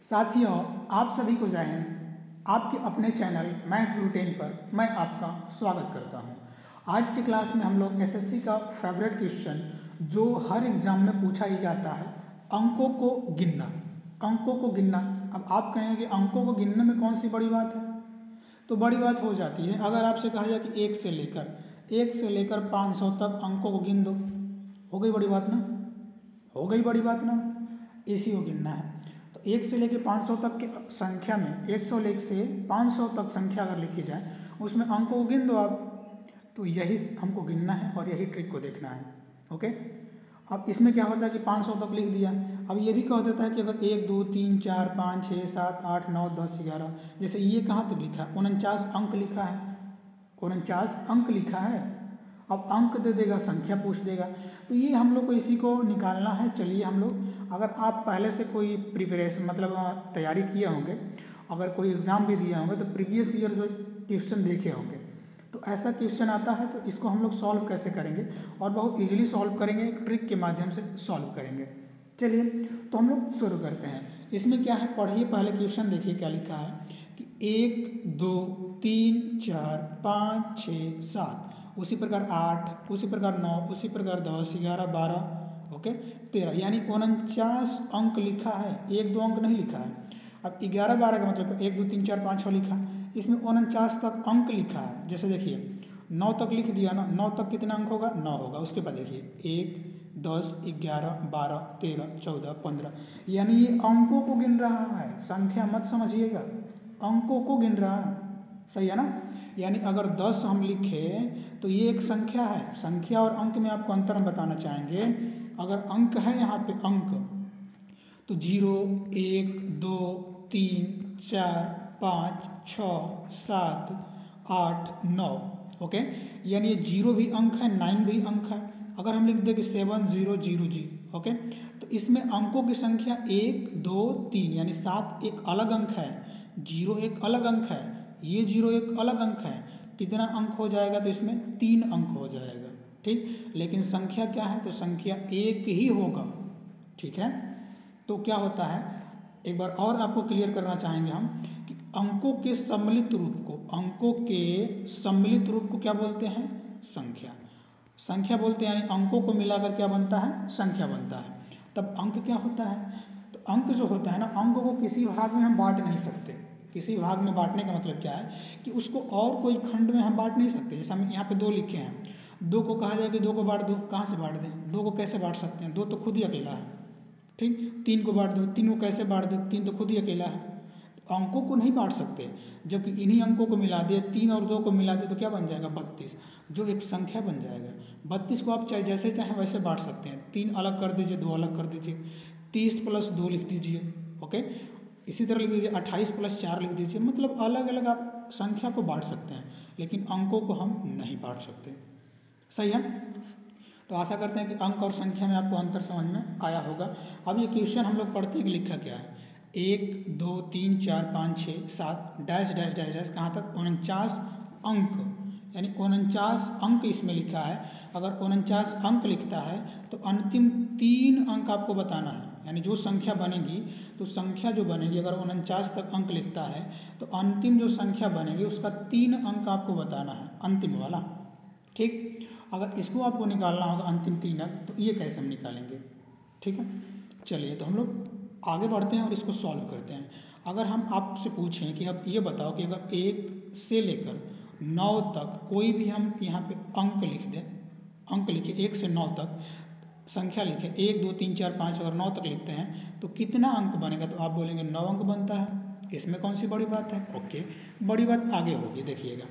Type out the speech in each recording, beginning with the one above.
साथियों, आप सभी को जय हिंद। आपके अपने चैनल मैथ गुरु 10 पर मैं आपका स्वागत करता हूं। आज की क्लास में हम लोग एसएससी का फेवरेट क्वेश्चन जो हर एग्जाम में पूछा ही जाता है, अंकों को गिनना। अंकों को गिनना। अब आप कहेंगे कि अंकों को गिनने में कौन सी बड़ी बात है, तो बड़ी बात हो जाती है अगर आपसे कहा जाए कि 1 से लेकर 500 तक अंकों को गिन दो। हो गई बड़ी बात ना, हो गई बड़ी बात ना, इसी को गिनना है। तो 1 से लेकर 500 तक की संख्या में 101 से 500 तक संख्या अगर लिखी जाए उसमें अंकों को गिन दो आप। तो यही हमको गिनना है और यही ट्रिक को देखना है। ओके, अब इसमें क्या होता है कि 500 तक लिख दिया। अब ये भी कह देता है कि अगर 1 2 3 4 5 6 7 8 9 10 11, जैसे ये कहाँ तक लिखा है, 49 अंक लिखा है, 49 अंक लिखा है। अब अंक दे देगा, संख्या पूछ देगा, तो ये हम लोग को इसी को निकालना है। चलिए हम लोग, अगर आप पहले से कोई प्रिपरेशन मतलब तैयारी किए होंगे, अगर कोई एग्ज़ाम भी दिए होंगे, तो प्रीवियस ईयर जो क्वेश्चन देखे होंगे, तो ऐसा क्वेश्चन आता है तो इसको हम लोग सॉल्व कैसे करेंगे और बहुत इजीली सॉल्व करेंगे, एक ट्रिक के माध्यम से सॉल्व करेंगे। चलिए तो हम लोग शुरू करते हैं। इसमें क्या है, पढ़िए पहले क्वेश्चन, देखिए क्या लिखा है कि 1 2 3 4 5 6 7, उसी प्रकार 8, उसी प्रकार 9, उसी प्रकार 10 11 12, ओके 13, यानी 49 अंक लिखा है, 1 2 अंक नहीं लिखा है। अब 11 12 का मतलब 1 2 3 4 5 6 लिखा है, इसमें 49 तक अंक लिखा है। जैसे देखिए 9 तक लिख दिया ना, 9 तक कितना अंक होगा, 9 होगा। उसके बाद देखिए 1 10 11 12 13 14 15, यानी ये अंकों को गिन रहा है, संख्या मत समझिएगा, अंकों को गिन रहा है। सही है ना, यानी अगर 10 हम लिखें तो ये एक संख्या है। संख्या और अंक में आपको अंतर हम बताना चाहेंगे। अगर अंक है यहाँ पे अंक, तो 0 1 2 3 4 5 6 7 8 9, ओके, यानी ये 0 भी अंक है, 9 भी अंक है। अगर हम लिख दें कि 7 0 0 0, ओके, तो इसमें अंकों की संख्या 1 2 3, यानी 7 एक अलग अंक है, 0 एक अलग अंक है, ये 0 एक अलग अंक है। कितना अंक हो जाएगा, तो इसमें 3 अंक हो जाएगा। ठीक, लेकिन संख्या क्या है, तो संख्या 1 ही होगा। ठीक है, तो क्या होता है, एक बार और आपको क्लियर करना चाहेंगे हम कि अंकों के सम्मिलित रूप को, अंकों के सम्मिलित रूप को क्या बोलते हैं, संख्या। संख्या बोलते हैं, यानी अंकों को मिलाकर क्या बनता है, संख्या बनता है। तब अंक क्या होता है, तो अंक जो होता है ना, अंक को किसी भाग में हम बांट नहीं सकते। किसी भाग में बांटने का मतलब क्या है कि उसको और कोई खंड में हम बांट नहीं सकते। जैसे हम यहाँ पे 2 लिखे हैं, 2 को कहा जाए कि 2 को बांट दो, कहाँ से बांट दें, 2 को कैसे बांट सकते हैं, 2 तो खुद ही अकेला है। ठीक, 3 को बांट दो, 3 को कैसे बांट दो, 3 तो खुद ही अकेला है। तो अंकों को नहीं बांट सकते, जबकि इन्हीं अंकों को मिला दिए, 3 और 2 को मिला दिए तो क्या बन जाएगा, 32, जो एक संख्या बन जाएगा। 32 को आप चाहे जैसे चाहें वैसे बांट सकते हैं। 3 अलग कर दीजिए, 2 अलग कर दीजिए, 30 + 2 लिख दीजिए, ओके, इसी तरह लिख दीजिए 28 + 4 लिख दीजिए। मतलब अलग अलग आप संख्या को बांट सकते हैं, लेकिन अंकों को हम नहीं बांट सकते। सही है, तो आशा करते हैं कि अंक और संख्या में आपको अंतर समझ में आया होगा। अब ये क्वेश्चन हम लोग पढ़ते हैं कि लिखा क्या है, 1 2 3 4 5 6 7 डैश डैश डैश डैश, कहाँ तक, 49 अंक, यानी 49 अंक इसमें लिखा है। अगर 49 अंक लिखता है तो अंतिम 3 अंक आपको बताना है, यानी जो संख्या बनेगी, तो संख्या जो बनेगी, अगर 49 तक अंक लिखता है तो अंतिम जो संख्या बनेगी उसका 3 अंक आपको बताना है, अंतिम वाला। ठीक, अगर इसको आपको निकालना होगा अंतिम 3 अंक, तो ये कैसे हम निकालेंगे। ठीक है, चलिए तो हम लोग आगे बढ़ते हैं और इसको सॉल्व करते हैं। अगर हम आपसे पूछें कि अब ये बताओ कि अगर 1 से लेकर 9 तक कोई भी हम यहाँ पे अंक लिख दें, अंक लिखे 1 से 9 तक संख्या लिखे, 1 2 3 4 5, अगर 9 तक लिखते हैं तो कितना अंक बनेगा, तो आप बोलेंगे 9 अंक बनता है। इसमें कौन सी बड़ी बात है, ओके, बड़ी बात आगे होगी। देखिएगा,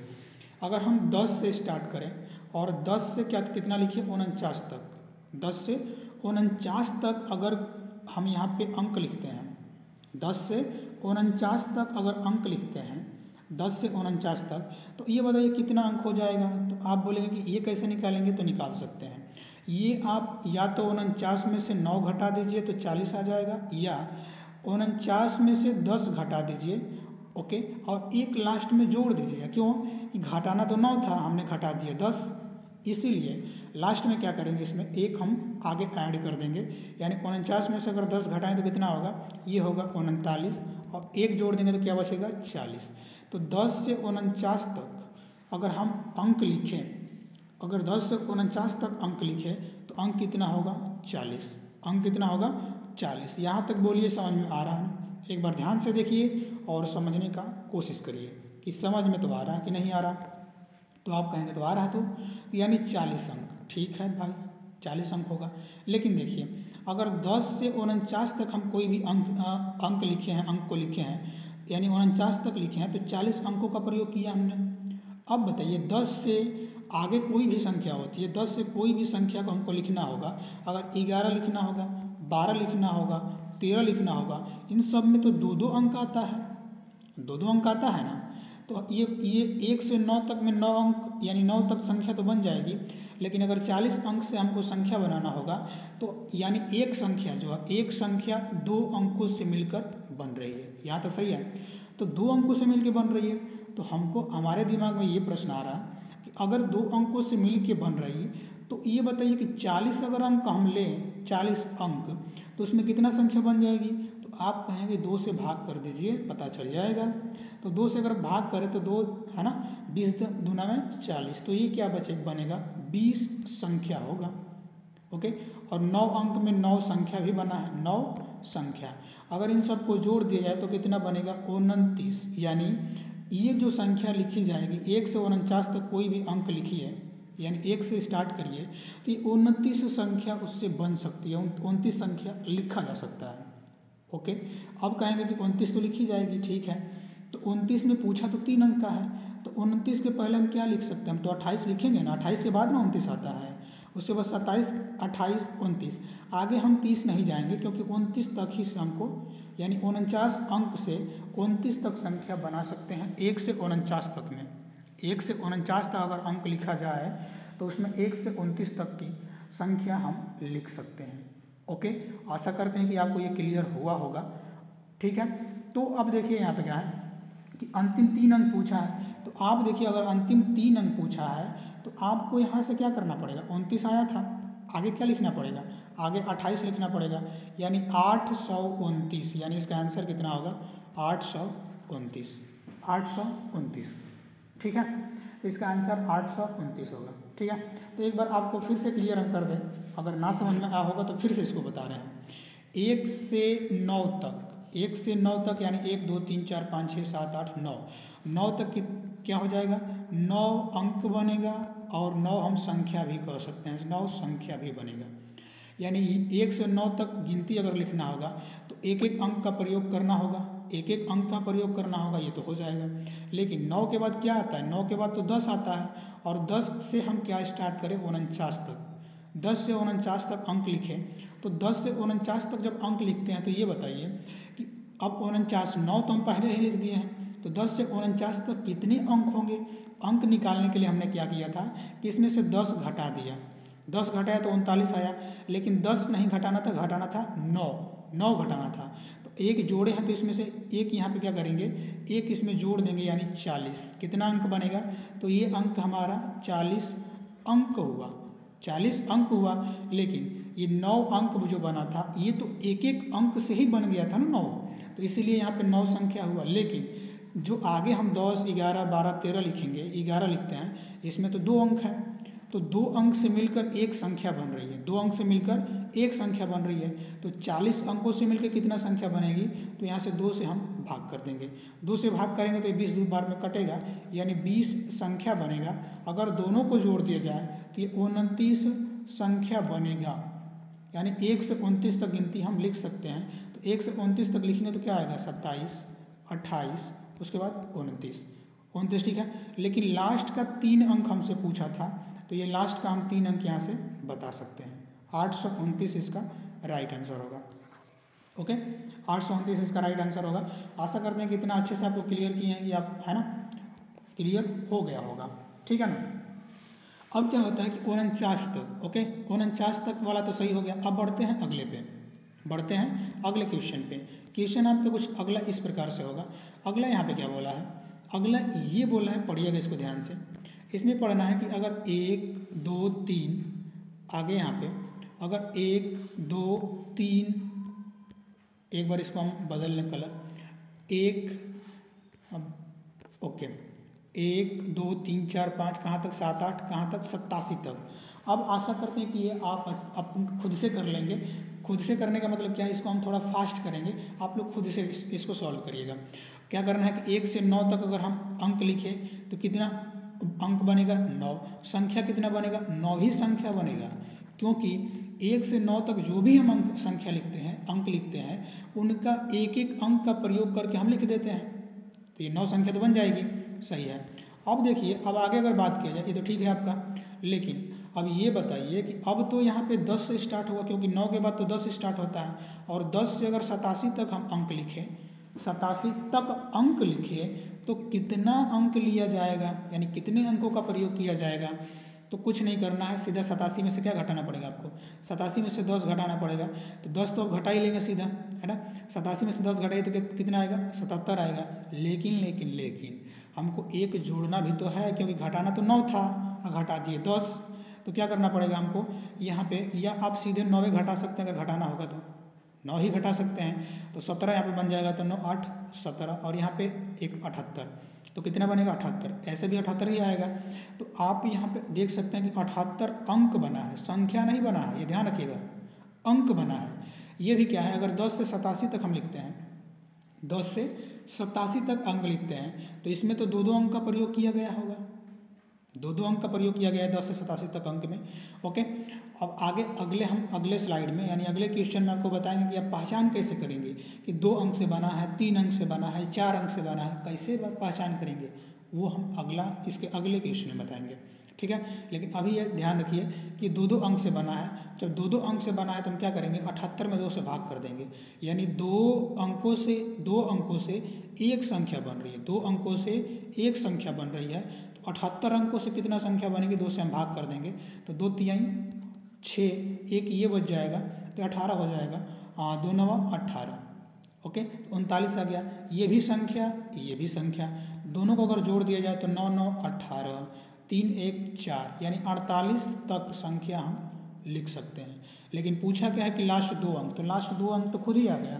अगर हम 10 से स्टार्ट करें और 10 से क्या कितना लिखिए, 49 तक, 10 से 49 तक अगर हम यहाँ पे अंक लिखते हैं, 10 से 49 तक अगर अंक लिखते हैं, 10 से 49 तक, तो ये बताइए कितना अंक हो जाएगा। तो आप बोलेंगे कि ये कैसे निकालेंगे, तो निकाल सकते हैं। ये आप या तो 49 में से 9 घटा दीजिए तो 40 आ जाएगा, या 49 में से 10 घटा दीजिए, ओके, और एक लास्ट में जोड़ दीजिए। क्यों, कि घटाना तो 9 था, हमने घटा दिया 10, इसीलिए लास्ट में क्या करेंगे, इसमें एक हम आगे ऐड कर देंगे, यानी 49 में से अगर 10 घटाएं तो कितना होगा, ये होगा 39, और एक जोड़ देंगे तो क्या बचेगा 40। तो 10 से 49 तक अगर हम अंक लिखें, अगर 10 से 49 तक अंक लिखें तो अंक कितना होगा 40, अंक कितना होगा 40। यहाँ तक बोलिए समझ में आ रहा है? एक बार ध्यान से देखिए और समझने का कोशिश करिए कि समझ में तो आ रहा है कि नहीं आ रहा। तो आप कहेंगे तो आ रहा है, तो यानी 40 अंक, ठीक है भाई 40 अंक होगा। लेकिन देखिए अगर 10 से 49 तक हम कोई भी अंक लिखे हैं, अंक को लिखे हैं, यानी 49 तक लिखे हैं, तो 40 अंकों का प्रयोग किया हमने। अब बताइए 10 से आगे कोई भी संख्या होती है, 10 से कोई भी संख्या को हमको लिखना होगा, अगर 11 लिखना होगा, 12 लिखना होगा, 13 लिखना होगा, इन सब में तो 2-2 अंक आता है, 2-2 अंक आता है ना। तो ये 1 से 9 तक में 9 अंक, यानी 9 तक संख्या तो बन जाएगी। लेकिन अगर 40 अंक से हमको संख्या बनाना होगा तो यानी एक संख्या जो है, एक संख्या 2 अंकों से मिलकर बन रही है। यहाँ तक सही है? तो 2 अंकों से मिलकर बन रही है, तो हमको हमारे दिमाग में ये प्रश्न आ रहा है कि अगर 2 अंकों से मिलकर बन रही है तो ये बताइए कि 40 अगर अंक हम लें, 40 अंक, तो उसमें कितना संख्या बन जाएगी। तो आप कहेंगे 2 से भाग कर दीजिए, पता चल जाएगा। तो 2 से अगर भाग करें तो 2 है ना, 20 दूना में 40, तो ये क्या बनेगा 20 संख्या होगा। ओके, और 9 अंक में 9 संख्या भी बना है, 9 संख्या। अगर इन सबको जोड़ दिया जाए तो कितना बनेगा 29, यानी ये जो संख्या लिखी जाएगी 1 से 49 तक कोई भी अंक लिखिए, यानी 1 से स्टार्ट करिए, तो ये 29 संख्या उससे बन सकती है, 29 संख्या लिखा जा सकता है। ओके, अब कहेंगे कि 29 तो लिखी जाएगी, ठीक है। तो 29 में पूछा तो 3 अंक का है, तो 29 के पहले हम क्या लिख सकते हैं, हम तो 28 लिखेंगे ना, 28 के बाद ना 29 आता है, उसके बाद 27, 28, 29, आगे हम 30 नहीं जाएंगे, क्योंकि 29 तक ही हमको, यानी 49 अंक से 29 तक संख्या बना सकते हैं। 1 से 49 तक में, 1 से 49 तक अगर अंक लिखा जाए तो उसमें 1 से 29 तक की संख्या हम लिख सकते हैं। ओके, आशा करते हैं कि आपको ये क्लियर हुआ होगा, ठीक है। तो अब देखिए यहाँ पे क्या है कि अंतिम 3 अंक पूछा है, तो आप देखिए अगर अंतिम 3 अंक पूछा है तो आपको यहाँ से क्या करना पड़ेगा, 29 आया था, आगे क्या लिखना पड़ेगा, आगे 28 लिखना पड़ेगा, यानी 829, यानी इसका आंसर कितना होगा 829, 829, ठीक है। तो इसका आंसर 829 होगा, ठीक है। तो एक बार आपको फिर से क्लियर हम कर दें, अगर ना समझ में आया होगा तो फिर से इसको बता रहे हैं। 1 से 9 तक, 1 से 9 तक यानी 1 2 3 4 5 6 7 8 9, 9 तक की क्या हो जाएगा 9 अंक बनेगा, और 9 हम संख्या भी कह सकते हैं, 9 संख्या भी बनेगा। यानी 1 से 9 तक गिनती अगर लिखना होगा तो एक एक अंक का प्रयोग करना होगा, एक एक अंक का प्रयोग करना होगा, ये तो हो जाएगा। लेकिन 9 के बाद क्या आता है, 9 के बाद तो 10 आता है, और 10 से हम क्या स्टार्ट करें 49 तक, 10 से 49 तक अंक लिखें। तो 10 से 49 तक जब अंक लिखते हैं तो ये बताइए कि अब 49, 9 तो हम पहले ही लिख दिए हैं, तो 10 से 49 तक कितने अंक होंगे। अंक निकालने के लिए हमने क्या किया था कि इसमें से 10 घटा दिया, 10 घटाया तो 39 आया, लेकिन 10 नहीं घटाना था, घटाना था 9 घटाना था। तो एक जोड़े हैं तो इसमें से एक यहाँ पे क्या करेंगे, एक इसमें जोड़ देंगे, यानी 40। कितना अंक बनेगा, तो ये अंक हमारा 40 अंक हुआ, 40 अंक हुआ। लेकिन ये 9 अंक जो बना था ये तो एक एक अंक से ही बन गया था ना 9, तो इसीलिए यहाँ पे 9 संख्या हुआ। लेकिन जो आगे हम 10, 11, 12, 13 लिखेंगे, 11 लिखते हैं, इसमें तो 2 अंक है, तो 2 अंक से मिलकर एक संख्या बन रही है, 2 अंक से मिलकर एक संख्या बन रही है। तो 40 अंकों से मिलकर कितना संख्या बनेगी, तो यहाँ से 2 से हम भाग कर देंगे, 2 से भाग करेंगे तो 20 2 बार में कटेगा, यानी 20 संख्या बनेगा। अगर दोनों को जोड़ दिया जाए तो ये 29 संख्या बनेगा, यानी 1 से 29 तक गिनती हम लिख सकते हैं। तो 1 से 29 तक लिखेंगे तो क्या आएगा 27, 28, उसके बाद 29, ठीक है। लेकिन लास्ट का 3 अंक हमसे पूछा था, तो ये लास्ट का हम 3 अंक यहाँ से बता सकते हैं, 829 इसका राइट आंसर होगा। ओके, 829 इसका राइट आंसर होगा। आशा करते हैं कि इतना अच्छे से आपको क्लियर किए हैं कि आप, है ना, क्लियर हो गया होगा, ठीक है ना। अब क्या होता है कि 49 तक, ओके 49 तक वाला तो सही हो गया। अब बढ़ते हैं अगले पे, बढ़ते हैं अगले क्वेश्चन पे। क्वेश्चन आपका कुछ अगला इस प्रकार से होगा। अगला यहाँ पे क्या बोला है, अगला ये बोला है, पढ़िएगा इसको ध्यान से। इसमें पढ़ना है कि अगर 1 2 3 आगे यहाँ पे अगर 1 2 3, एक बार इसको हम बदल लें कलर, 1 1 2 3 4 5 कहाँ तक 7 8 कहाँ तक 87 तक। अब आशा करते हैं कि ये आप खुद से कर लेंगे। खुद से करने का मतलब क्या है, इसको हम थोड़ा फास्ट करेंगे, आप लोग खुद से इसको सॉल्व करिएगा। क्या करना है कि 1 से 9 तक अगर हम अंक लिखें तो कितना अंक बनेगा 9। संख्या कितना बनेगा 9 ही संख्या बनेगा, क्योंकि 1 से 9 तक जो भी हम संख्या लिखते हैं, अंक लिखते हैं, उनका एक एक अंक का प्रयोग करके हम लिख देते हैं, तो ये 9 संख्या तो बन जाएगी। सही है। अब देखिए, अब आगे अगर बात किया जाए, ये तो ठीक है आपका, लेकिन अब ये बताइए कि अब तो यहाँ पे 10 से स्टार्ट होगा, क्योंकि 9 के बाद तो 10 स्टार्ट होता है, और 10 से अगर 87 तक हम अंक लिखें, 87 तक अंक लिखें तो कितना अंक लिया जाएगा, यानी कितने अंकों का प्रयोग किया जाएगा। तो कुछ नहीं करना है, सीधा 87 में से क्या घटाना पड़ेगा आपको, 87 में से 10 घटाना पड़ेगा। तो 10 तो घटा ही लेंगे सीधा, है ना। 87 में से 10 घटाइए तो कितना आएगा 77 आएगा। लेकिन हमको एक जोड़ना भी तो है, क्योंकि घटाना तो 9 था, घटा दिए 10, तो क्या करना पड़ेगा हमको यहाँ पे, या आप सीधे 9 घटा सकते हैं, अगर घटाना होगा तो 9 ही घटा सकते हैं। तो 17 यहाँ पे बन जाएगा, तो 9 8 17, और यहाँ पे एक 78, तो कितना बनेगा 78, ऐसे भी 78 ही आएगा। तो आप यहाँ पे देख सकते हैं कि 78 अंक बना है, संख्या नहीं बना है, ये ध्यान रखिएगा, अंक बना है। ये भी क्या है, अगर 10 से 87 तक हम लिखते हैं, 10 से 87 तक अंक लिखते हैं, तो इसमें तो दो अंक का प्रयोग किया गया होगा, दो अंक का प्रयोग किया गया है 10 से 87 तक अंक में। ओके, अब आगे अगले स्लाइड में, यानी अगले क्वेश्चन में आपको बताएंगे कि आप पहचान कैसे करेंगे कि 2 अंक से बना है, 3 अंक से बना है, 4 अंक से बना है, कैसे पहचान करेंगे, वो हम इसके अगले क्वेश्चन में बताएंगे, ठीक है। लेकिन अभी ये ध्यान रखिए कि 2 अंक से बना है। जब 2 अंक से बना है तो हम क्या करेंगे, 78 में 2 से भाग कर देंगे, यानी 2 अंकों से एक संख्या बन रही है, 2 अंकों से एक संख्या बन रही है, तो 78 अंकों से कितना संख्या बनेगी, 2 से हम भाग कर देंगे, तो 2 तिहाई 6, एक ये बच जाएगा, तो 18 हो जाएगा, 2 9 18, ओके, 39 आ गया। ये भी संख्या, दोनों को अगर जोड़ दिया जाए तो 9 9 18, 3 1 4, यानी 48 तक संख्या हम लिख सकते हैं। लेकिन पूछा क्या है कि लास्ट 2 अंक, तो लास्ट 2 अंक तो खुद ही आ गया,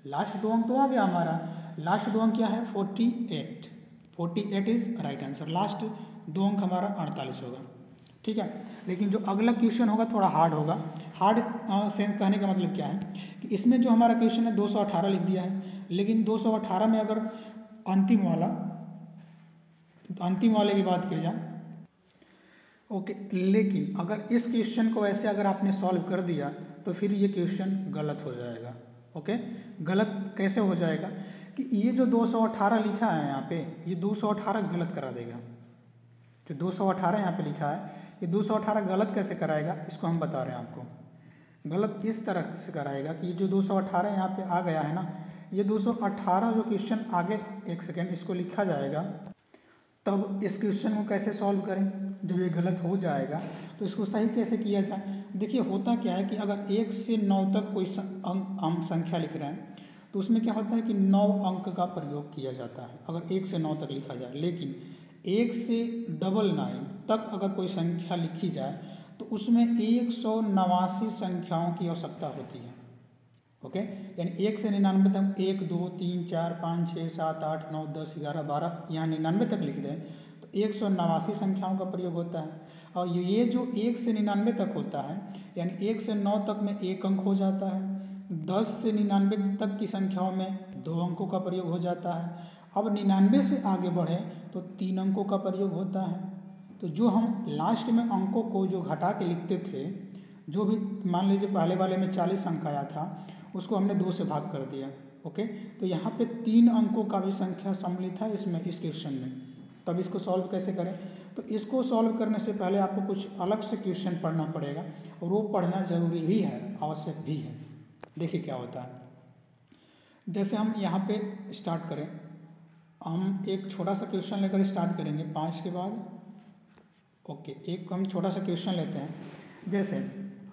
लास्ट 2 अंक तो आ गया हमारा। लास्ट 2 अंक क्या है 48 इज राइट आंसर। लास्ट 2 अंक हमारा 48 होगा, ठीक है। लेकिन जो अगला क्वेश्चन होगा थोड़ा हार्ड होगा। हार्ड से कहने का मतलब क्या है कि इसमें जो हमारा क्वेश्चन है 218 लिख दिया है, लेकिन 218 में अगर अंतिम वाले की बात की जाए, ओके, लेकिन अगर इस क्वेश्चन को ऐसे अगर आपने सॉल्व कर दिया तो फिर ये क्वेश्चन गलत हो जाएगा। ओके, गलत कैसे हो जाएगा कि ये जो 218 लिखा है यहाँ पे, ये 218 गलत करा देगा। जो 218 यहाँ पे लिखा है, ये 218 गलत कैसे कराएगा, इसको हम बता रहे हैं आपको। गलत इस तरह से कराएगा कि ये जो 218 यहाँ पे आ गया है ना, ये 218 जो क्वेश्चन आगे, एक सेकेंड, इसको लिखा जाएगा, तब इस क्वेश्चन को कैसे सॉल्व करें। जब ये गलत हो जाएगा तो इसको सही कैसे किया जाए। देखिए होता क्या है कि अगर 1 से 9 तक कोई हम संख्या लिख रहे हैं तो उसमें क्या होता है कि 9 अंक का प्रयोग किया जाता है, अगर 1 से 9 तक लिखा जाए। लेकिन 1 से 99 तक अगर कोई संख्या लिखी जाए तो उसमें 189 संख्याओं की आवश्यकता होती है। ओके, यानी 1 से 99 तक 1 2 3 4 5 6 7 8 9 10 11 12, यहाँ 99 तक लिख दें तो 189 संख्याओं का प्रयोग होता है। और ये जो 1 से 99 तक होता है, यानी 1 से 9 तक में 1 अंक हो जाता है, 10 से 99 तक की संख्याओं में 2 अंकों का प्रयोग हो जाता है। अब 99 से आगे बढ़े तो 3 अंकों का प्रयोग होता है। तो जो हम लास्ट में अंकों को जो घटा के लिखते थे, जो भी मान लीजिए पहले वाले में 40 अंक आया था, उसको हमने 2 से भाग कर दिया। ओके, तो यहाँ पे 3 अंकों का भी संख्या सम्मिलित है इसमें, इस क्वेश्चन में। तब इसको सॉल्व कैसे करें, तो इसको सॉल्व करने से पहले आपको कुछ अलग से क्वेश्चन पढ़ना पड़ेगा, और वो पढ़ना ज़रूरी भी है, आवश्यक भी है। देखिए क्या होता है, जैसे हम यहाँ पे स्टार्ट करें, हम एक छोटा सा क्वेश्चन लेकर स्टार्ट करेंगे 5 के बाद। ओके, एक हम छोटा सा क्वेश्चन लेते हैं। जैसे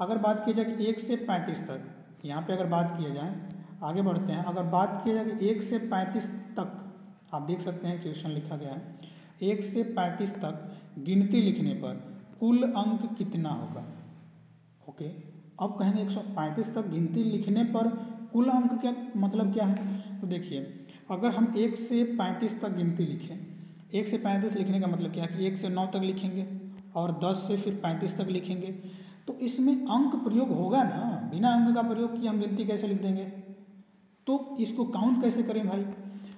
अगर बात की जाए कि 1 से 35 तक, यहाँ पे अगर बात किया जाए, आगे बढ़ते हैं, अगर बात किया जाए कि 1 से 35 तक, आप देख सकते हैं क्वेश्चन लिखा गया है, 1 से 35 तक गिनती लिखने पर कुल अंक कितना होगा। ओके, अब कहेंगे 135 तक गिनती लिखने पर कुल अंक क्या मतलब क्या है। तो देखिए अगर हम 1 से 35 तक गिनती लिखें, 1 से 35 लिखने का मतलब क्या है कि 1 से 9 तक लिखेंगे और 10 से फिर 35 तक लिखेंगे, तो इसमें अंक प्रयोग होगा ना। बिना अंक का प्रयोग किए हम गिनती कैसे लिख देंगे। तो इसको काउंट कैसे करें भाई।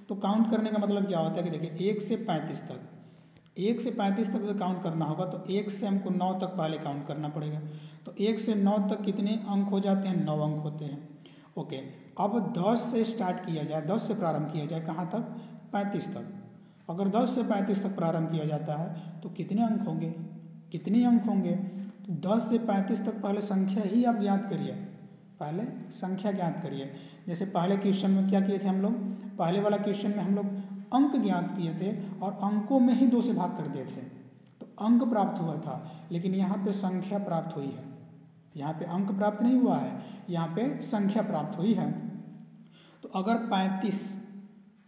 तो काउंट करने का मतलब क्या होता है कि देखिए 1 से 35 तक, 1 से 35 तक अगर काउंट करना होगा तो 1 से हमको 9 तक पहले काउंट करना पड़ेगा। तो 1 से 9 तक कितने अंक हो जाते हैं, 9 अंक होते हैं। ओके, अब 10 से स्टार्ट किया जाए, 10 से प्रारंभ किया जाए, कहाँ तक, 35 तक। अगर 10 से 35 तक प्रारंभ किया जाता है तो कितने अंक होंगे, कितने अंक होंगे। तो 10 से 35 तक पहले संख्या ही आप ज्ञात करिए, पहले संख्या ज्ञात करिए। जैसे पहले क्वेश्चन में क्या किए थे हम लोग, पहले वाला क्वेश्चन में हम लोग अंक ज्ञात किए थे और अंकों में ही 2 से भाग कर दिए थे, तो अंक प्राप्त हुआ था। लेकिन यहाँ पे संख्या प्राप्त हुई है, यहाँ पे अंक प्राप्त नहीं हुआ है, यहाँ पे संख्या प्राप्त हुई है। तो अगर 35,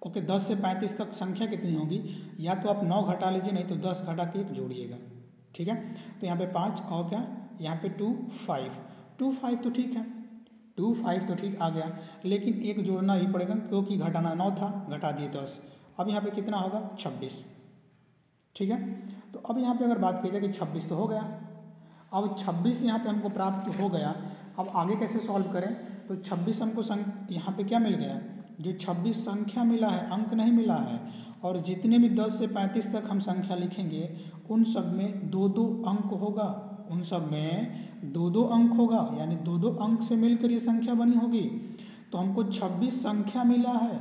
ओके, 10 से 35 तक संख्या कितनी होगी, या तो आप 9 घटा लीजिए, नहीं तो 10 घटा के 1 जोड़िएगा, ठीक है। तो यहाँ पे 5 और क्या, यहाँ पे 2 5, 2 5 तो ठीक है, 2 5 तो ठीक आ गया, लेकिन 1 जोड़ना ही पड़ेगा क्योंकि घटाना 9 था, घटा दिए 10। अब यहाँ पे कितना होगा, 26, ठीक है। तो अब यहाँ पे अगर बात की जाए कि 26 तो हो गया, अब 26 यहाँ पे हमको प्राप्त हो गया। अब आगे कैसे सॉल्व करें, तो 26 हमको यहाँ पे क्या मिल गया, जो 26 संख्या मिला है, अंक नहीं मिला है। और जितने भी 10 से 35 तक हम संख्या लिखेंगे उन सब में 2-2 अंक होगा, उन सब में 2-2 अंक होगा, यानी 2-2 अंक से मिलकर ये संख्या बनी होगी। तो हमको 26 संख्या मिला है,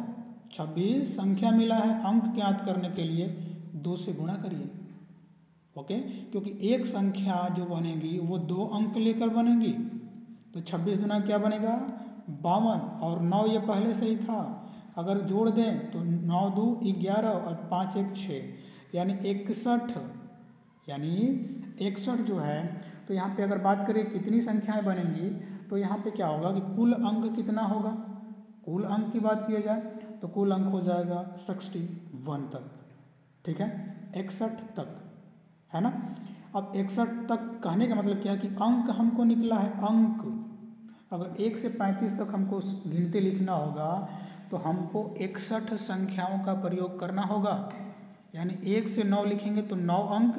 26 संख्या मिला है। अंक ज्ञात करने के लिए 2 से गुणा करिए, ओके, क्योंकि एक संख्या जो बनेगी वो 2 अंक लेकर बनेगी। तो 26 गुना क्या बनेगा, 52, और 9 ये पहले से ही था, अगर जोड़ दें तो 9 2 11 और 5 1 6, यानी 61, यानी 61 जो है। तो यहाँ पे अगर बात करें कितनी संख्याएं बनेंगी, तो यहाँ पे क्या होगा कि कुल अंक कितना होगा, कुल अंक की बात किया जाए तो कुल अंक हो जाएगा 61 तक, ठीक है, 61 तक, है ना। अब 61 तक कहने का मतलब क्या है कि अंक हमको निकला है, अंक। अगर 1 से 35 तक हमको गिनती लिखना होगा तो हमको 61 संख्याओं का प्रयोग करना होगा, यानी 1 से 9 लिखेंगे तो 9 अंक,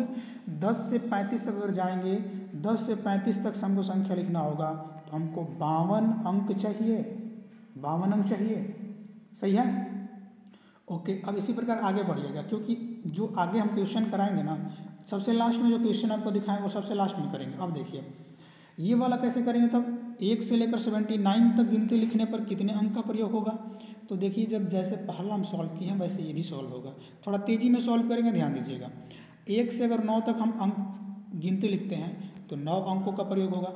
10 से 35 तक अगर जाएंगे, 10 से 35 तक हमको संख्या लिखना होगा तो हमको 52 अंक चाहिए, 52 अंक चाहिए, सही है। ओके, अब इसी प्रकार आगे बढ़िएगा, क्योंकि जो आगे हम क्वेश्चन कराएंगे ना, सबसे लास्ट में जो क्वेश्चन आपको दिखाएंगे वो सबसे लास्ट में करेंगे। अब देखिए ये वाला कैसे करेंगे, तब 1 से लेकर 79 तक गिनती लिखने पर कितने अंक का प्रयोग होगा। तो देखिए जब जैसे पहला हम सॉल्व किए हैं वैसे ये भी सॉल्व होगा, थोड़ा तेज़ी में सॉल्व करेंगे, ध्यान दीजिएगा। 1 से अगर 9 तक हम अंक गिनती लिखते हैं तो 9 अंकों का प्रयोग होगा।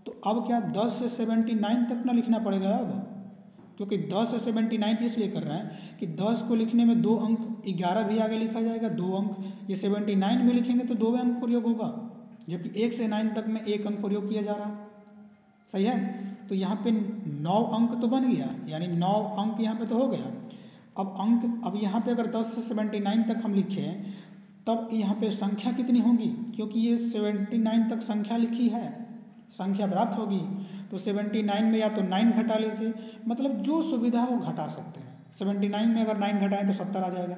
तो अब क्या 10 से 79 तक ना लिखना पड़ेगा अब, क्योंकि 10 से 79 इसलिए कर रहे हैं कि 10 को लिखने में 2 अंक, 11 भी आगे लिखा जाएगा, 2 अंक, ये 79 में लिखेंगे तो 2 अंक प्रयोग होगा, जबकि 1 से 9 तक में 1 अंक प्रयोग किया जा रहा, सही है। तो यहाँ पे 9 अंक तो बन गया, यानी 9 अंक यहाँ पे तो हो गया। अब अंक, अब यहाँ पे अगर 10 से 79 तक हम लिखें तब यहाँ पे संख्या कितनी होगी, क्योंकि ये 79 तक संख्या लिखी है, संख्या प्राप्त होगी। तो 79 में या तो 9 घटा लीजिए, मतलब जो सुविधा वो घटा सकते हैं। 79 में अगर 9 घटाएं तो 70 आ जाएगा,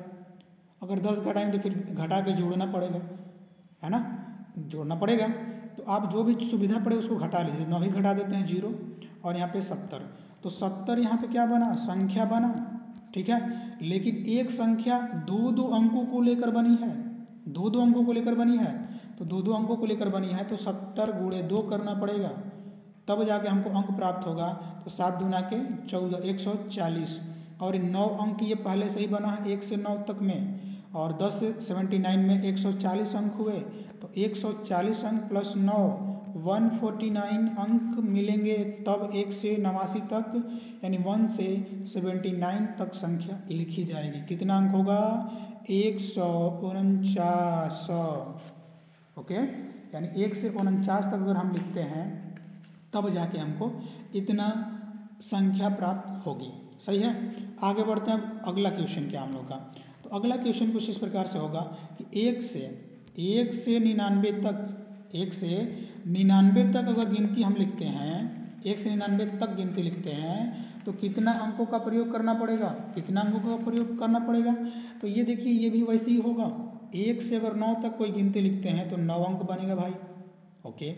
अगर 10 घटाएं तो फिर घटा के जोड़ना पड़ेगा, है ना, जोड़ना पड़ेगा। तो आप जो भी सुविधा पड़े उसको घटा लीजिए, 9 ही घटा देते हैं 0, और यहाँ पे 70, तो 70 यहाँ पे क्या बना, संख्या बना, ठीक है। लेकिन एक संख्या 2-2 अंकों को लेकर बनी है, 2-2 अंकों को लेकर बनी है, तो 2-2 अंकों को लेकर बनी है तो 70 गुणे 2 करना पड़ेगा, तब जाके हमको अंक प्राप्त होगा। तो 7 दूना के 14, 140, और 9 अंक ये पहले से ही बना है 1 से 9 तक में, और 10 से 79 में 140 अंक हुए, तो 140 अंक प्लस 9 149 अंक मिलेंगे, तब 1 से 89 तक, यानी 1 से 79 तक संख्या लिखी जाएगी। कितना अंक होगा, 149, ओके, यानी 1 से 49 तक अगर हम लिखते हैं तब जाके हमको इतना संख्या प्राप्त होगी, सही है। आगे बढ़ते हैं, अगला क्वेश्चन क्या हम लोग का। तो अगला क्वेश्चन कुछ इस प्रकार से होगा कि 1 से 99 तक, 1 से 99 तक अगर गिनती हम लिखते हैं, 1 से 99 तक गिनती लिखते हैं तो कितना अंकों का प्रयोग करना पड़ेगा, कितना अंकों का प्रयोग करना पड़ेगा। तो ये देखिए ये भी वैसे ही होगा। 1 से अगर 9 तक कोई गिनती लिखते हैं तो 9 अंक बनेगा भाई। ओके,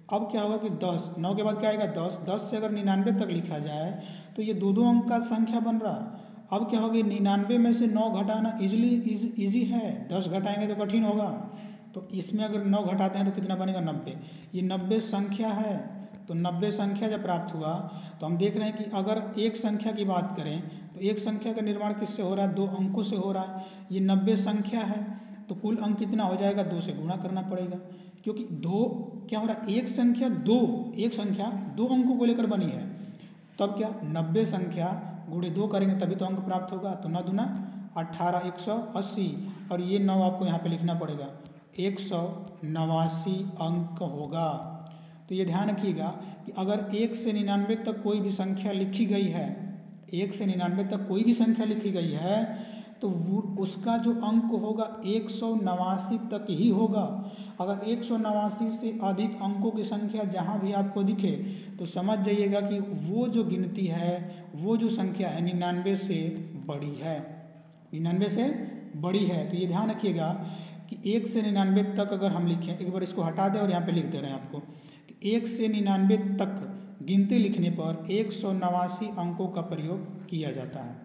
अब क्या होगा कि 10, 9 के बाद क्या आएगा 10, 10 से अगर 99 तक लिखा जाए तो ये दो दो अंक का संख्या बन रहा। अब क्या होगा, 99 में से 9 घटाना इजी है, 10 घटाएंगे तो कठिन होगा। तो इसमें अगर 9 घटाते हैं तो कितना बनेगा 90। ये 90 संख्या है, तो 90 संख्या जब प्राप्त हुआ तो हम देख रहे हैं कि अगर एक संख्या की बात करें तो एक संख्या का निर्माण किससे हो रहा है, 2 अंकों से हो रहा है। ये 90 संख्या है तो कुल अंक कितना हो जाएगा, 2 से गुणा करना पड़ेगा, क्योंकि 2 क्या हो रहा है, एक संख्या 2 अंकों को लेकर बनी है। तब क्या 90 संख्या गुणे 2 करेंगे तभी तो अंक प्राप्त होगा। तो 9 दूना 18, 180, और ये 9 आपको यहाँ पे लिखना पड़ेगा, 189 अंक होगा। तो ये ध्यान रखिएगा कि अगर 1 से 99 तक कोई भी संख्या लिखी गई है, 1 से 99 तक कोई भी संख्या लिखी गई है तो वो उसका जो अंक होगा 189 तक ही होगा। अगर 189 से अधिक अंकों की संख्या जहाँ भी आपको दिखे तो समझ जाइएगा कि वो जो गिनती है, वो जो संख्या है 99 से बड़ी है, 99 से बड़ी है। तो ये ध्यान रखिएगा कि 1 से 99 तक अगर हम लिखें, एक बार इसको हटा दें और यहाँ पे लिख दे रहे हैं आपको कि 1 से 99 तक गिनती लिखने पर 189 अंकों का प्रयोग किया जाता है,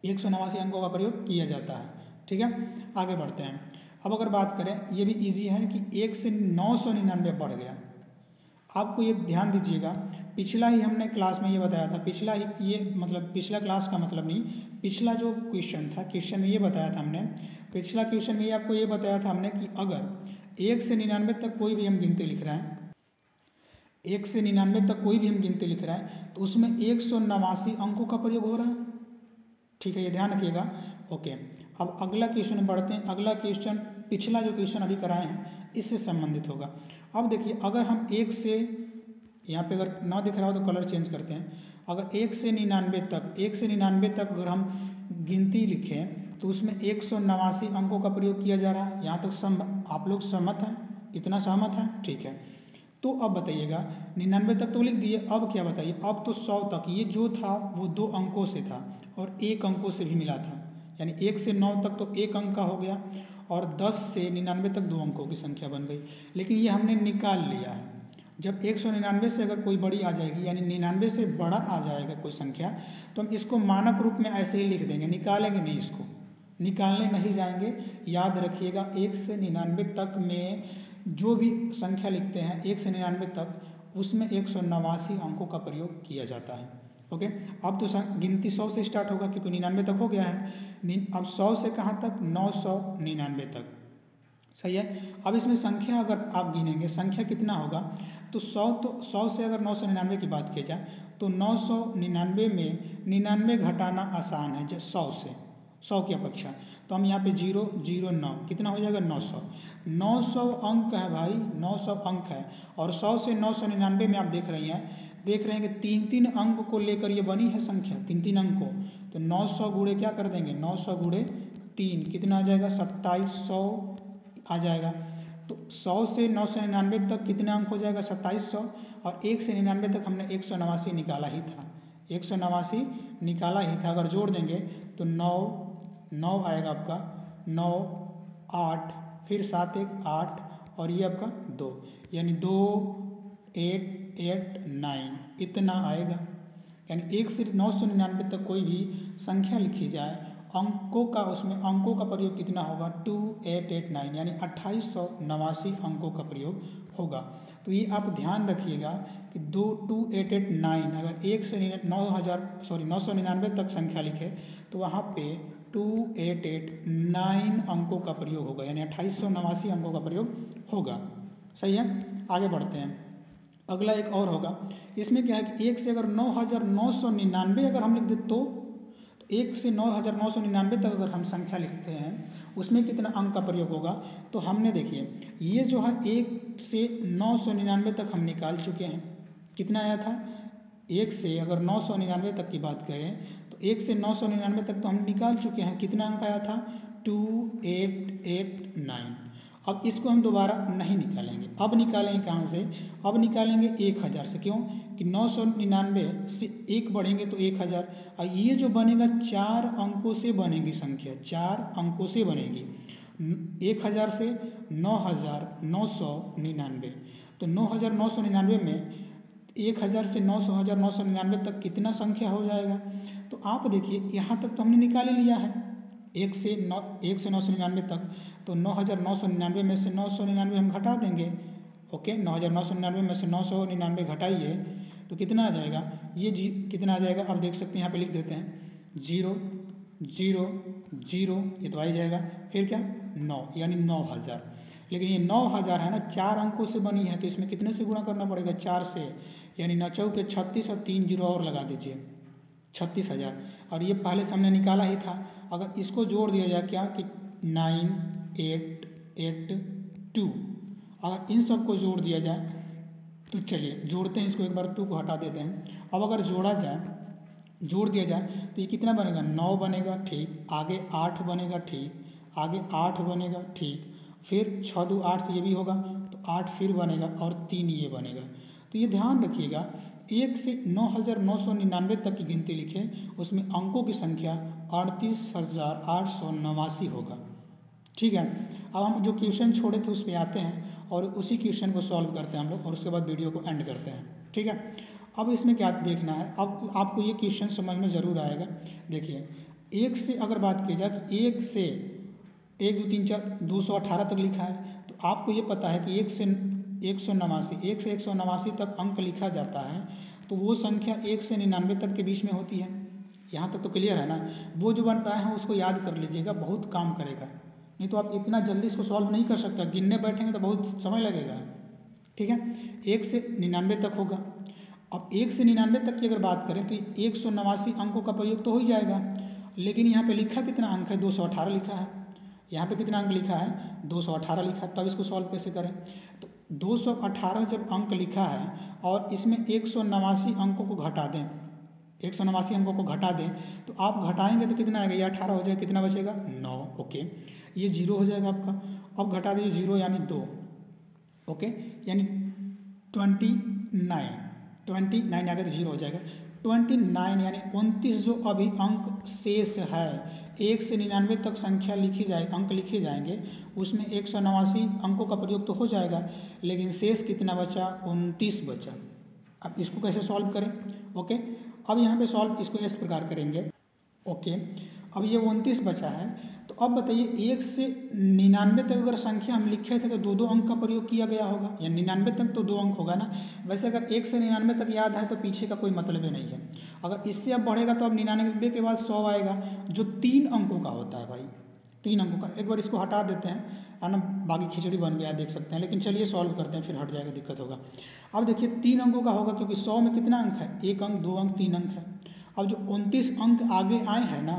189 अंकों का प्रयोग किया जाता है। ठीक है, आगे बढ़ते हैं। अब अगर बात करें, ये भी इजी है कि 1 से 999 बढ़ गया। आपको ये ध्यान दीजिएगा, पिछला ही हमने क्लास में ये बताया था, पिछला ही ये मतलब पिछला क्लास का मतलब नहीं, पिछला जो क्वेश्चन था, क्वेश्चन में ये बताया था हमने, पिछला क्वेश्चन में ये आपको ये बताया था हमने कि अगर 1 से 99 तक कोई भी हम गिनती लिख रहे हैं, 1 से 99 तक कोई भी हम गिनती लिख रहे हैं तो उसमें 189 अंकों का प्रयोग हो रहा है। ठीक है, ये ध्यान रखिएगा। ओके, अब अगला क्वेश्चन बढ़ते हैं। अगला क्वेश्चन पिछला जो क्वेश्चन अभी कराए हैं इससे संबंधित होगा। अब देखिए, अगर हम 1 से, यहाँ पे अगर ना दिख रहा हो तो कलर चेंज करते हैं, अगर 1 से 99 तक, 1 से 99 तक अगर हम गिनती लिखें तो उसमें 189 अंकों का प्रयोग किया जा रहा है। यहाँ तक आप लोग सहमत हैं, इतना सहमत हैं? ठीक है, तो अब बताइएगा 99 तक तो लिख दिए, अब क्या बताइए, अब तो 100 तक, ये जो था वो 2 अंकों से था और 1 अंकों से भी मिला था, यानी 1 से 9 तक तो 1 अंक का हो गया और 10 से 99 तक 2 अंकों की संख्या बन गई। लेकिन ये हमने निकाल लिया है। जब 199 से अगर कोई बड़ी आ जाएगी, यानी 99 से बड़ा आ जाएगा कोई संख्या, तो हम इसको मानक रूप में ऐसे ही लिख देंगे, निकालेंगे नहीं, इसको निकालने नहीं जाएंगे। याद रखिएगा 1 से 99 तक में जो भी संख्या लिखते हैं 1 से 99 तक, उसमें 189 अंकों का प्रयोग किया जाता है। ओके, अब तो गिनती 100 से स्टार्ट होगा क्योंकि 99 तक हो गया है। अब 100 से कहाँ तक, 999 तक। सही है। अब इसमें संख्या अगर आप गिनेंगे, संख्या कितना होगा, तो 100 से अगर 999 की बात की जाए तो 999 में 99 घटाना आसान है 100 से, 100 की अपेक्षा। तो हम यहाँ पे 009 कितना हो जाएगा 900 अंक है भाई, 900 अंक है। और 100 से 999 में आप देख रहे हैं कि 3 अंक को लेकर ये बनी है संख्या, 3 अंक को। तो 900 गुणे क्या कर देंगे, 900 गुणे 3 कितना आ जाएगा, 2700 आ जाएगा। तो 100 से 999 तक कितने अंक हो जाएगा, 2700। और 1 से 99 तक हमने 189 निकाला ही था, 189 निकाला ही था। अगर जोड़ देंगे तो 9 आएगा आपका, 9 8 फिर 7 1 8 और ये आपका 2, यानी 2 8 8 9 इतना आएगा। यानी 1 से 999 तक कोई भी संख्या लिखी जाए, अंकों का, उसमें अंकों का प्रयोग कितना होगा, 2889, यानी 2889 अंकों का प्रयोग होगा। तो ये आप ध्यान रखिएगा कि 2889 अगर 1 से 999 तक संख्या लिखे तो वहाँ पे 2889 अंकों का प्रयोग होगा, यानी 2889 अंकों का प्रयोग होगा। सही है, आगे बढ़ते हैं। अगला एक और होगा, इसमें क्या है कि 1 से अगर 9999 अगर हम लिख दे तो 1 से 9999 तक अगर हम संख्या लिखते हैं उसमें कितना अंक का प्रयोग होगा। तो हमने देखिए ये जो है 1 से 999 तक हम निकाल चुके हैं। कितना आया था, 1 से अगर 999 तक की बात करें तो 1 से 999 तक तो हम निकाल चुके हैं। कितना अंक आया था, 2889। अब इसको हम दोबारा नहीं निकालेंगे। अब निकालेंगे कहाँ से? अब निकालेंगे 1000 से। क्यों कि 999 से 1 बढ़ेंगे तो 1000। और ये जो बनेगा 4 अंकों से बनेगी संख्या, 4 अंकों से बनेगी। 1000 से 9999, तो 9999 में 1000 से 999 तक कितना संख्या हो जाएगा? तो आप देखिए यहाँ तक तो हमने निकाल ही लिया है, 1 से 999 तक। तो 9999 में से 999 हम घटा देंगे। ओके, 9999 में से 999 घटाइए तो कितना आ जाएगा? ये कितना आ जाएगा? आप देख सकते हैं, यहाँ पे लिख देते हैं 0 0 0, ये तो आ ही जाएगा। फिर क्या? 9, यानी 9000। लेकिन ये 9000 है ना, 4 अंकों से बनी है, तो इसमें कितने से गुणा करना पड़ेगा? 4 से, यानी 9 चौके 36 और 3 जीरो और लगा दीजिए, 36000। और ये पहले से हमने निकाला ही था। अगर इसको जोड़ दिया जाए क्या कि 9882, अगर इन सब को जोड़ दिया जाए तो चलिए जोड़ते हैं इसको, एक बार 2 को हटा देते हैं। अब अगर जोड़ दिया जाए तो ये कितना बनेगा? 9 बनेगा, ठीक। आगे 8 बनेगा, ठीक। आगे 8 बनेगा, ठीक। फिर 6 2 8, तो ये भी होगा, तो 8 फिर बनेगा, और 3 ये बनेगा। तो ये ध्यान रखिएगा, 1 से 9999 तक की गिनती लिखें, उसमें अंकों की संख्या 38889 होगा। ठीक है। अब हम जो क्वेश्चन छोड़े थे उस पर आते हैं और उसी क्वेश्चन को सॉल्व करते हैं हम लोग, और उसके बाद वीडियो को एंड करते हैं। ठीक है। अब इसमें क्या देखना है, अब आपको ये क्वेश्चन समझ में ज़रूर आएगा। देखिए 1 से अगर बात की जाए कि 1 से 1 2 3 4 218 तक लिखा है, तो आपको ये पता है कि 1 से 189 तक अंक लिखा जाता है, तो वो संख्या 1 से 99 तक के बीच में होती है। यहाँ तक तो क्लियर है ना? वो जो बनता है उसको याद कर लीजिएगा, बहुत काम करेगा। नहीं तो आप इतना जल्दी इसको सॉल्व नहीं कर सकता, गिनने बैठेंगे तो बहुत समय लगेगा। ठीक है। 1 से 99 तक होगा। अब 1 से 99 तक की अगर बात करें तो 189 अंकों का प्रयोग तो हो ही जाएगा, लेकिन यहाँ पे लिखा कितना अंक है? 218 लिखा है। यहाँ पे कितना अंक लिखा है? 218 लिखा है। तब इसको सॉल्व कैसे करें? तो 218 जब अंक लिखा है और इसमें 189 अंकों को घटा दें, 189 अंकों को घटा दें, तो आप घटाएंगे तो कितना आएगा? ये 18 हो जाएगा, कितना बचेगा? 9। ओके, ये 0 हो जाएगा आपका। अब घटा दीजिए 0 यानी 2। ओके, यानी 29 आ गया तो 0 हो जाएगा। 29 यानी 29 जो अभी अंक शेष है, 1 से 99 तक संख्या लिखी जाए, अंक लिखे जाएंगे, उसमें 189 अंकों का प्रयोग तो हो जाएगा, लेकिन शेष कितना बचा? 29 बचा। अब इसको कैसे सॉल्व करें? ओके, अब यहाँ पे सॉल्व इसको इस प्रकार करेंगे। ओके, अब ये 29 बचा है, तो अब बताइए 1 से 99 तक अगर संख्या हम लिखे थे तो 2 अंक का प्रयोग किया गया होगा, या 99 तक तो 2 अंक होगा ना। वैसे अगर 1 से 99 तक याद है तो पीछे का कोई मतलब ही नहीं है। अगर इससे अब बढ़ेगा तो अब 99 के बाद 100 आएगा, जो 3 अंकों का होता है भाई, 3 अंकों का। एक बार इसको हटा देते हैं, है ना, बाकी खिचड़ी बन गया देख सकते हैं, लेकिन चलिए सॉल्व करते हैं, फिर हट जाएगा, दिक्कत होगा। अब देखिए 3 अंकों का होगा, क्योंकि 100 में कितना अंक है? 1 अंक, 2 अंक, 3 अंक है। अब जो 29 अंक आगे आए हैं ना,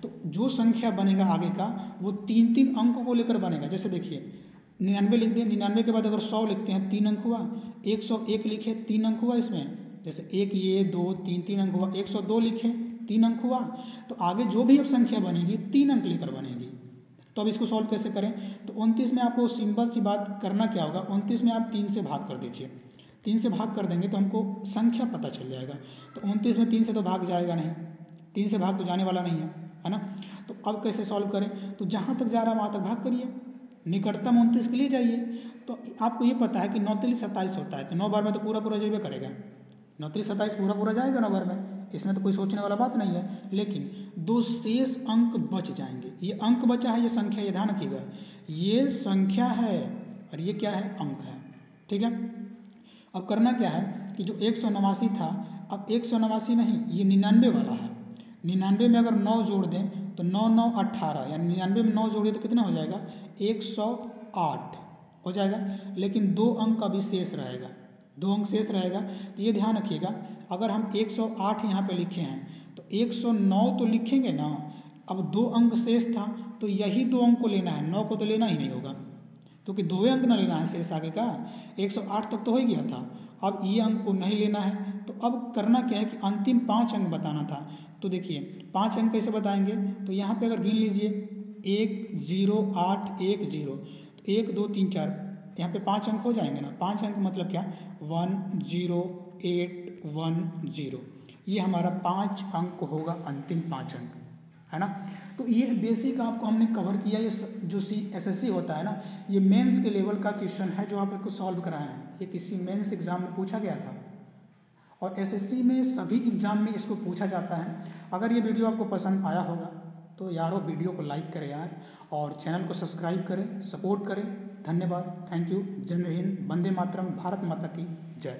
तो जो संख्या बनेगा आगे का वो 3 अंकों को लेकर बनेगा। जैसे देखिए 99 लिख दें, 99 के बाद अगर 100 लिखते हैं 3 अंक हुआ, 101 लिखे 3 अंक हुआ इसमें, जैसे 1 ये 2 3 अंक हुआ, 102 लिखे 3 अंक हुआ, तो आगे जो भी अब संख्या बनेगी 3 अंक लेकर बनेगी। तो अब इसको सॉल्व कैसे करें? तो 29 में आपको सिंपल सी बात करना क्या होगा, 29 में आप 3 से भाग कर दीजिए। 3 से भाग कर देंगे तो हमको संख्या पता चल जाएगा। तो 29 में 3 से तो भाग जाएगा नहीं, 3 से भाग तो जाने वाला नहीं है ना। तो अब कैसे सॉल्व करें? तो जहाँ तक जा रहा है वहाँ तक भाग करिए, निकटतम 29 के लिए जाइए। तो आपको ये पता है कि 9 3 27 होता है, तो 9 बार में तो पूरा जाइए करेगा, 9 3 27 पूरा जाएगा 9 बार में, इसमें तो कोई सोचने वाला बात नहीं है। लेकिन 2 शेष अंक बच जाएंगे। ये अंक बचा है, ये संख्या, ये ध्यान रखिएगा, ये संख्या है और ये क्या है? अंक है। ठीक है। अब करना क्या है कि जो 189 था, अब 189 नहीं, ये 99 वाला है। 99 में अगर 9 जोड़ दें तो 9 9 18, यानी 99 में 9 जोड़िए तो कितना हो जाएगा? 108 हो जाएगा। लेकिन 2 अंक अभी शेष रहेगा, 2 अंक शेष रहेगा। तो ये ध्यान रखिएगा, अगर हम 108 यहाँ पे लिखे हैं तो 109 तो लिखेंगे ना। अब 2 अंक शेष था तो यही 2 अंक को लेना है, 9 को तो लेना ही नहीं होगा, क्योंकि 2 अंक ना लेना है शेष आगे का। 108 तक तो हो ही गया था, अब ये अंक को नहीं लेना है। तो अब करना क्या है कि अंतिम 5 अंक बताना था। तो देखिए 5 अंक कैसे बताएंगे? तो यहाँ पे अगर गिन लीजिए 1 0 8 1 0, तो 1 2 3 4 यहाँ पे 5 अंक हो जाएंगे ना। 5 अंक मतलब क्या, 1 0 8 1 0, ये हमारा 5 अंक होगा, अंतिम 5 अंक, है ना। तो ये बेसिक आपको हमने कवर किया। ये जो SSC होता है ना, ये मेंस के लेवल का क्वेश्चन है जो आपको सॉल्व कराया है। ये किसी मेंस एग्जाम में पूछा गया था और SSC में सभी एग्जाम में इसको पूछा जाता है। अगर ये वीडियो आपको पसंद आया होगा तो यारो वीडियो को लाइक करें यार, और चैनल को सब्सक्राइब करें, सपोर्ट करें। धन्यवाद, थैंक यू। जय हिंद, वंदे मातरम, भारत माता की जय।